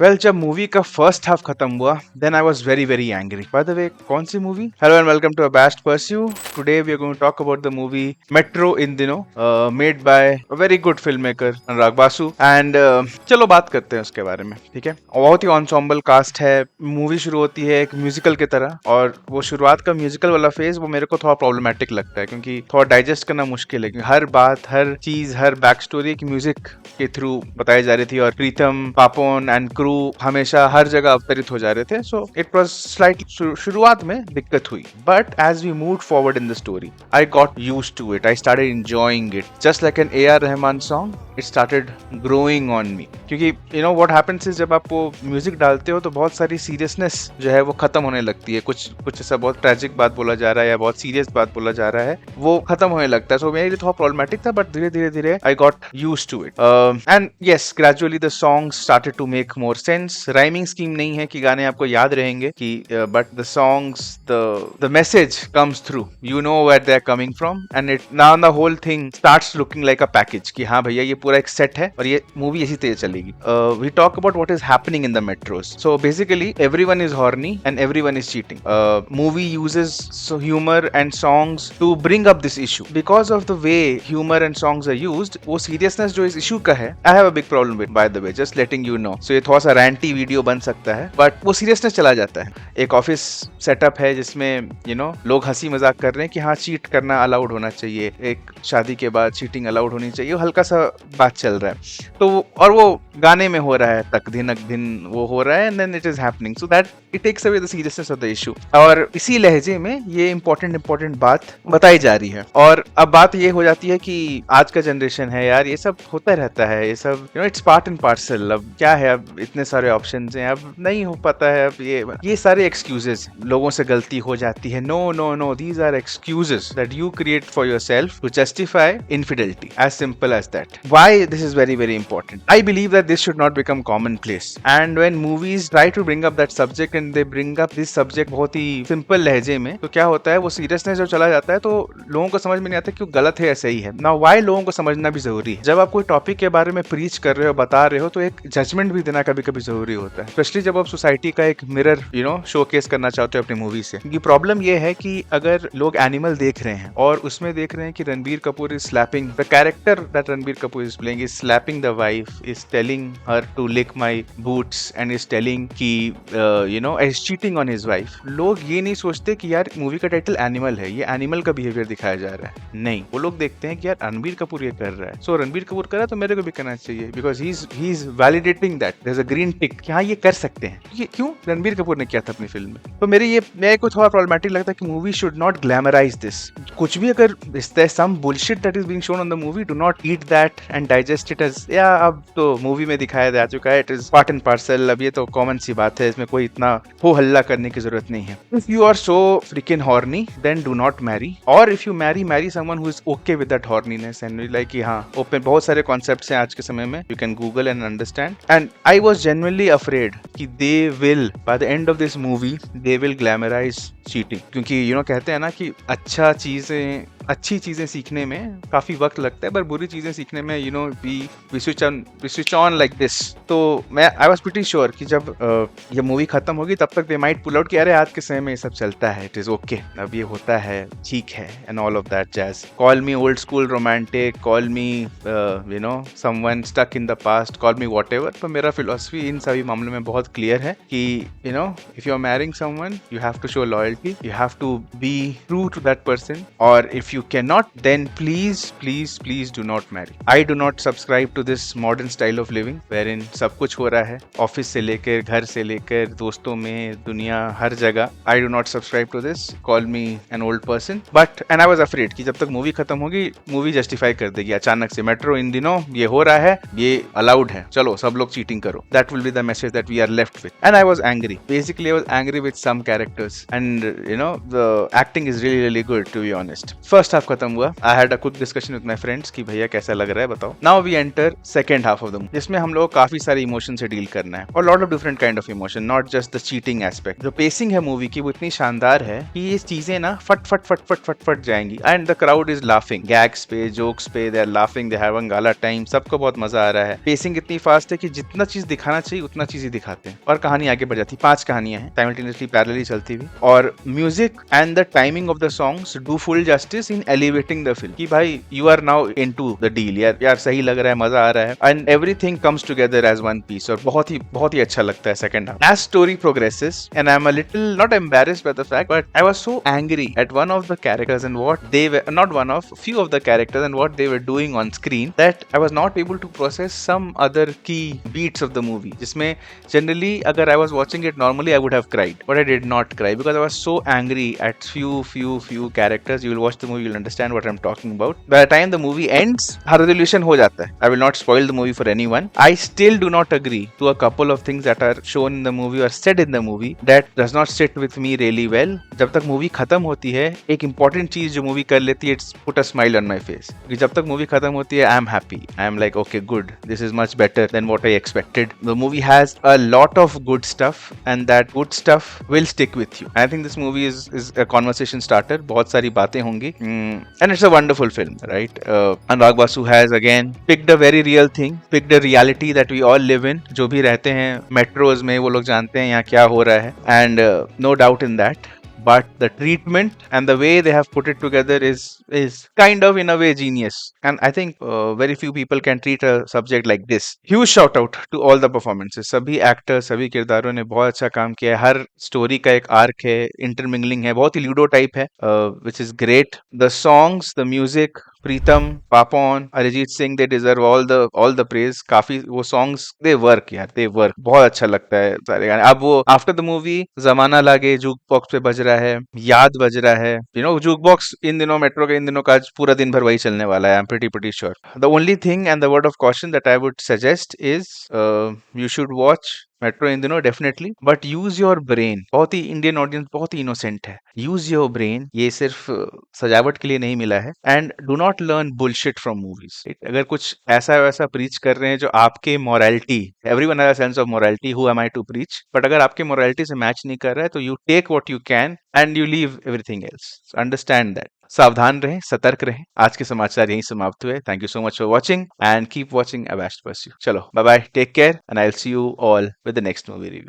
Well जब movie का first half खत्म हुआ then I was very very angry. By the way कौन सी movie? Hello and welcome to a best pursue. Today we are going to talk about the movie Metro In Dino made by a very good film maker Anurag Basu. And चलो बात करते हैं उसके बारे में. ठीक है, बहुत ही ensemble कास्ट है. मूवी शुरू होती है एक म्यूजिकल की तरह और वो शुरुआत का म्यूजिकल वाला फेज वो मेरे को थोड़ा प्रॉब्लमेटिक लगता है क्योंकि थोड़ा डाइजेस्ट करना मुश्किल है. हर बात, हर चीज, हर बैक स्टोरी एक म्यूजिक के थ्रू बताई जा रही थी और प्रीतम, पापोन एंड क्रू हमेशा हर जगह अवतरित हो जा रहे थे. सो इट वाज स्लाइटली शुरुआत में दिक्कत हुई, but as we move forward in the story I got used to it. I started enjoying it just like an AR Rahman song. It started growing on me क्योंकि you know what happens is जब आप वो music डालते हो तो बहुत सारी seriousness जो है वो खत्म होने लगती है. कुछ कुछ ऐसा बहुत ट्रेजिक बात बोला जा रहा है या बहुत सीरियस बात बोला जा रहा है वो खत्म होने लगता है. सो मेरे लिए थोड़ा प्रॉब्लमेटिक था बट धीरे धीरे धीरे I got used to it. And yes, gradually the song started to make more sense. Rhyming scheme नहीं है कि गाने आपको याद रहेंगे कि but the songs, the message comes through. You know where they are coming from and it now the whole thing starts looking like a package कि हाँ भैया ये पूरा एक सेट है और ये मूवी इसी तरह चलेगी. We talk about what is happening in the metros. So basically everyone is horny and everyone is cheating. Movie uses humour and songs to bring up this issue. Because of the way humour and songs are used, वो seriousness जो इस issue का है, I have a big problem with, by the way, just letting you know. So ये थोड़ा सा रैंटी video बन सकता है बट वो सीरियसनेस चला जाता है. एक ऑफिस सेटअप है जिसमें यू नो लोग हंसी मजाक कर रहे हैं कि हाँ चीट करना अलाउड होना चाहिए, एक शादी के बाद चीटिंग अलाउड होनी चाहिए, हल्का सा बात चल रहा है. तो और वो गाने में हो रहा है, तक दिन अक दिन वो हो रहा है and then it is happening. So that it takes away the seriousness of the issue. और इसी लहजे में ये इंपॉर्टेंट बात बताई जा रही है. और अब बात ये हो जाती है कि आज का जनरेशन है यार, ये सब होता रहता है, ये सब you know it's part and parcel. अब क्या है, अब इतने सारे ऑप्शंस हैं, अब नहीं हो पाता है. अब ये सारे एक्सक्यूजेस, लोगों से गलती हो जाती है. No no no, these are excuses that you create for yourself to justify infidelity. As simple as that. Why this is very very important? I believe that this should not become commonplace. And when movies try to bring up that subject and they bring up this subject बहुत ही simple लहजे में, तो क्या होता है वो seriousness जो चला जाता है तो लोगों को समझ में नहीं आता क्यों गलत है या सही है. Now why लोगों को समझना भी जरूरी है. जब आप कोई टॉपिक के बारे में प्रीच कर रहे हो, बता रहे हो, तो एक जजमेंट भी देना कभी कभी जरूरी होता है. स्पेशली जब आप सोसाइटी का एक मिरर यू नो शोकेस करना चाहते हो अपनी मूवी से. क्योंकि प्रॉब्लम ये है कि अगर लोग एनिमल देख रहे हैं और उसमें देख रहे हैं कि Ranbir Kapoor is slapping the character that Ranbir Kapoor is playing is slapping the wife, is telling her to lick my boots and is telling कि you know is cheating on his wife. लोग ये नहीं सोचते कि यार मूवी का title animal है, ये एनिमल का बिहेवियर दिखाया जा रहा है. नहीं, वो लोग देखते हैं कि यार रणबीर कपूर ये कर रहा है, सो रणबीर कपूर कर रहा है तो मेरे को भी करना चाहिए because he is validating that there is a green tick कि हाँ ये कर सकते हैं. ये क्यों रणबीर कपूर ने किया था अपनी फिल्म में. तो मेरे को थोड़ा प्रॉब्लमेटिक लगता है कि movie should not glamorise this. कुछ भी अगर some bullshit that is being shown on the movie, do not eat that and digest it as या अब तो मूवी में दिखाया जा चुका है, it is part and parcel. अब ये तो कॉमन सी बात है, इसमें कोई इतना हो हल्ला करने की जरूरत नहीं है. If you are so friggin horny then do not marry, और if you marry someone who is okay with that horniness and like कि हाँ ओपन बहुत सारे कॉन्सेप्ट्स हैं आज के समय में, you can Google and understand. And I was genuinely afraid कि they will by the end of this movie they will glamorise cheating. क्योंकि यू नो कहते हैं ना कि अच्छी चीजें सीखने में काफी वक्त लगता है पर बुरी चीजें सीखने में you know we switch on like this. तो मैं आई वाज प्रीटी श्योर कि जब ये मूवी खत्म होगी तब तक दे माइट पुल आउट कि अरे आज के समय में ये सब चलता है, इट इज ओके, अब ये होता है, ठीक है and all of that jazz. Call me old school romantic, call me you know someone stuck in the past, call me whatever. पर मेरा फिलॉसफी इन सभी मामलों में बहुत क्लियर है कि you know if you are marrying someone you have to show loyalty, you have to be true to that person, or if you cannot then please do not marry. I do not subscribe to this modern style of living wherein सब कुछ हो रहा है office से लेकर घर से लेकर दोस्तों में दुनिया हर जगह. I do not subscribe to this. Call me an old person, but and I was afraid कि जब तक मूवी खत्म होगी मूवी जस्टिफाई कर देगी अचानक से मेट्रो इन दिनों ये हो रहा है, ये अलाउड है, चलो सब लोग चीटिंग करो. That will be the message that we are left with. And I was angry. Basically I was angry with some characters and you know the acting is really good to be honest. First first half खत्म हुआ, I had a quick discussion with my friends कि भैया कैसा लग रहा है बताओ. Now we enter second half of the movie, जिसमें हम लोग काफी सारे इमोशन से डील करना है और lot of different kind of emotion, not just the cheating aspect. जो पेसिंग है मूवी की वो इतनी शानदार है कि ये चीजें ना फट फट फट फट फट फट जाएंगी and the crowd is laughing, gags पे, जोक्स पे, they are laughing, they having gala time, सबको बहुत मजा आ रहा है. पेसिंग इतनी फास्ट है कि जितना चीज दिखाना चाहिए उतना चीज ही दिखाते हैं और कहानी आगे बढ़ जाती है. 5 कहानियां हैं साइमल्टेनियसली पैरेलली चलती हुई और music and the timing of the songs do full justice in elevating the film कि भाई you are now into the deal, यार सही लग रहा है, मजा आ रहा है and everything comes together as one piece और बहुत ही अच्छा लगता है second half. As story progresses and I am a little not embarrassed by the fact but I was so angry at one of the characters and what they were not one of few of the characters and what they were doing on screen that I was not able to process some other key beats of the movie, जिसमें generally अगर I was watching it normally I would have cried but I did not cry because I was so angry at few characters. You will watch the movie, you will understand what I'm talking about. By the time the movie ends her resolution हो जाता है. I will not spoil the movie for anyone. I still do not agree to a couple of things that are shown in the movie or said in the movie that does not sit with me really well. जब तक movie खत्म होती है एक important चीज जो movie कर लेती है, it's put a smile on my face. जब तक मूवी खत्म होती है I am happy. I am like okay good, this is much better than what I expected. The movie has a lot of good stuff and that good stuff will stick with you. I think this movie is a conversation starter. बहुत सारी बातें होंगी and it's a wonderful film, right? Anurag Basu has again picked a very real thing, picked a reality that we all live in. जो भी रहते हैं metros में वो लोग जानते हैं यहाँ क्या हो रहा है and no doubt in that. But the treatment and the way they have put it together is kind of in a way genius, and I think very few people can treat a subject like this. Huge shout out to all the performances. सभी actors, सभी किरदारों ने बहुत अच्छा काम किया है. हर story का एक arc है, intermingling है, बहुत ही ludo type है, which is great. The songs, the music, Pritam, Papon, Arijit Singh, they deserve all the praise. काफी वो सॉन्ग्स दे वर्क यार, दे वर्क. बहुत अच्छा लगता है सारे गाने. अब वो आफ्टर द मूवी जमाना लागे जूक बॉक्स पे बज रहा है, याद बज रहा है. You know juke box in दिनों मेट्रो के इन दिनों का आज पूरा दिन भर वही चलने वाला है. I am pretty sure. The only thing and the word of caution that I would suggest is you should watch Metro In Dino definitely, but use your brain. बहुत ही इंडियन ऑडियंस बहुत ही इनोसेंट है. Use your brain. ये सिर्फ सजावट के लिए नहीं मिला है. And do not learn bullshit from movies. अगर कुछ ऐसा वैसा प्रीच कर रहे हैं जो आपके morality, everyone has a sense of morality, who am I to preach, but अगर आपके मोरालिटी से मैच नहीं कर रहा है तो you take what you can and you leave everything else. Understand that. सावधान रहें, सतर्क रहें. आज के समाचार यहीं समाप्त हुए. Thank you so much for watching and keep watching abest pursue. चलो bye bye, take care and I will see you all with the next movie review.